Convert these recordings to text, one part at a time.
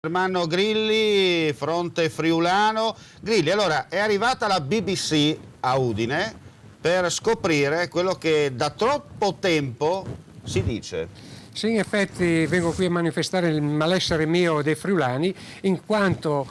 Ermanno Grilli, fronte friulano. Grilli, allora è arrivata la BBC a Udine per scoprire quello che da troppo tempo si dice. Sì, in effetti vengo qui a manifestare il malessere mio dei friulani, in quanto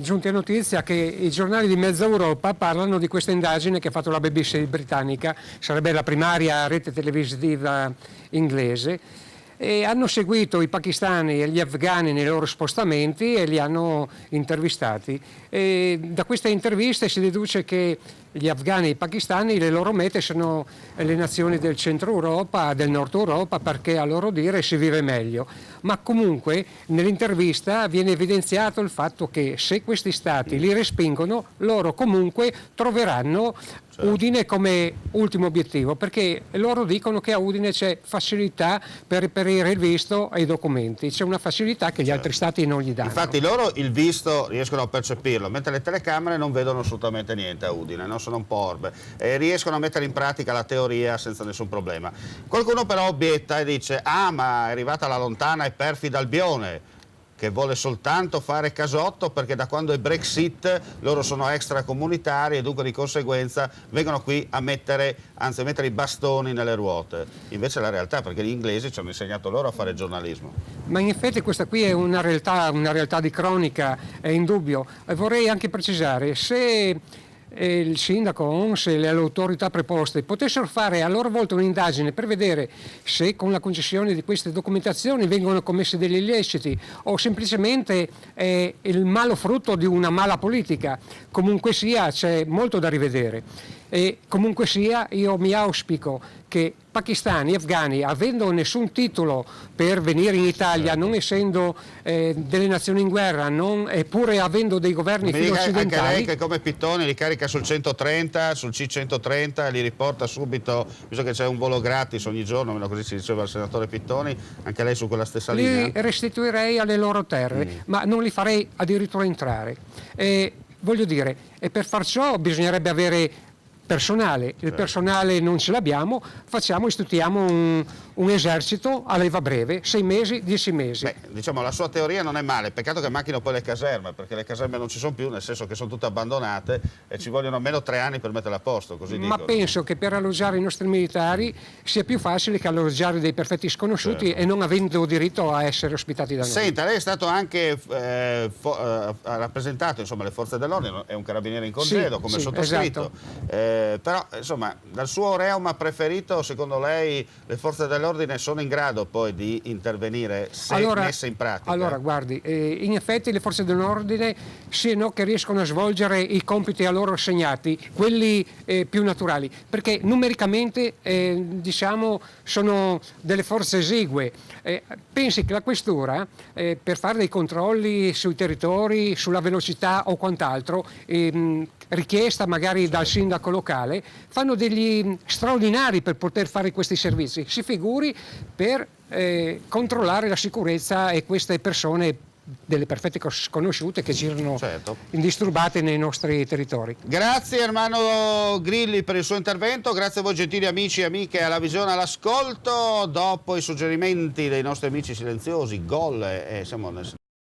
giunti a notizia che i giornali di mezza Europa parlano di questa indagine che ha fatto la BBC britannica, sarebbe la primaria rete televisiva inglese, e hanno seguito i pakistani e gli afghani nei loro spostamenti e li hanno intervistati. E da queste interviste si deduce che gli afghani e i pakistani, le loro mete sono le nazioni del centro Europa, del nord Europa, perché a loro dire si vive meglio. Ma comunque nell'intervista viene evidenziato il fatto che se questi stati li respingono, loro comunque troveranno Udine come ultimo obiettivo, perché loro dicono che a Udine c'è facilità per reperire il visto e i documenti, c'è una facilità che gli altri stati non gli danno. Infatti loro il visto riescono a percepirlo, mentre le telecamere non vedono assolutamente niente a Udine, no? Sono un po' orbe, riescono a mettere in pratica la teoria senza nessun problema. Qualcuno però obietta e dice: ah, ma è arrivata la lontana e perfida Albione, che vuole soltanto fare casotto perché da quando è Brexit loro sono extracomunitari e dunque di conseguenza vengono qui a mettere, anzi a mettere i bastoni nelle ruote. Invece è la realtà, perché gli inglesi ci hanno insegnato loro a fare giornalismo. Ma in effetti questa qui è una realtà di cronaca, è indubbio. Vorrei anche precisare, se il sindaco, ONS e le autorità preposte potessero fare a loro volta un'indagine per vedere se con la concessione di queste documentazioni vengono commessi degli illeciti o semplicemente è il malo frutto di una mala politica, comunque sia c'è molto da rivedere. E comunque sia io mi auspico che pakistani e afghani, avendo nessun titolo per venire in Italia, non essendo delle nazioni in guerra, eppure avendo dei governi filo-occidentali... Anche lei che come Pittoni li carica sul 130, sul C130 e li riporta subito, visto che c'è un volo gratis ogni giorno, almeno così si diceva il senatore Pittoni, anche lei su quella stessa linea? Li restituirei alle loro terre, ma non li farei addirittura entrare. Voglio dire, e per far ciò bisognerebbe avere personale, il personale non ce l'abbiamo, istituiamo un esercito a leva breve, 6 mesi, 10 mesi. Beh, diciamo la sua teoria non è male, peccato che manchino poi le caserme, perché le caserme non ci sono più, nel senso che sono tutte abbandonate e ci vogliono almeno 3 anni per metterle a posto, così dicono. Ma penso che per alloggiare i nostri militari sia più facile che alloggiare dei perfetti sconosciuti e non avendo diritto a essere ospitati da noi. Senta, lei è stato anche ha rappresentato insomma, le forze dell'ordine, è un carabiniere in congedo come il sottoscritto. Esatto. Però insomma dal suo reuma preferito, secondo lei le forze dell'ordine sono in grado poi di intervenire se messe in pratica? Allora guardi, in effetti le forze dell'ordine siano che riescono a svolgere i compiti a loro assegnati, quelli più naturali, perché numericamente diciamo sono delle forze esigue. Pensi che la questura per fare dei controlli sui territori, sulla velocità o quant'altro, richiesta magari dal sindaco locale, fanno degli straordinari per poter fare questi servizi. Si figuri per controllare la sicurezza e queste persone delle perfette sconosciute che girano indisturbate nei nostri territori. Grazie Ermanno Grilli per il suo intervento, grazie a voi gentili amici e amiche alla visione, all'ascolto. Dopo i suggerimenti dei nostri amici silenziosi, gol, siamo nel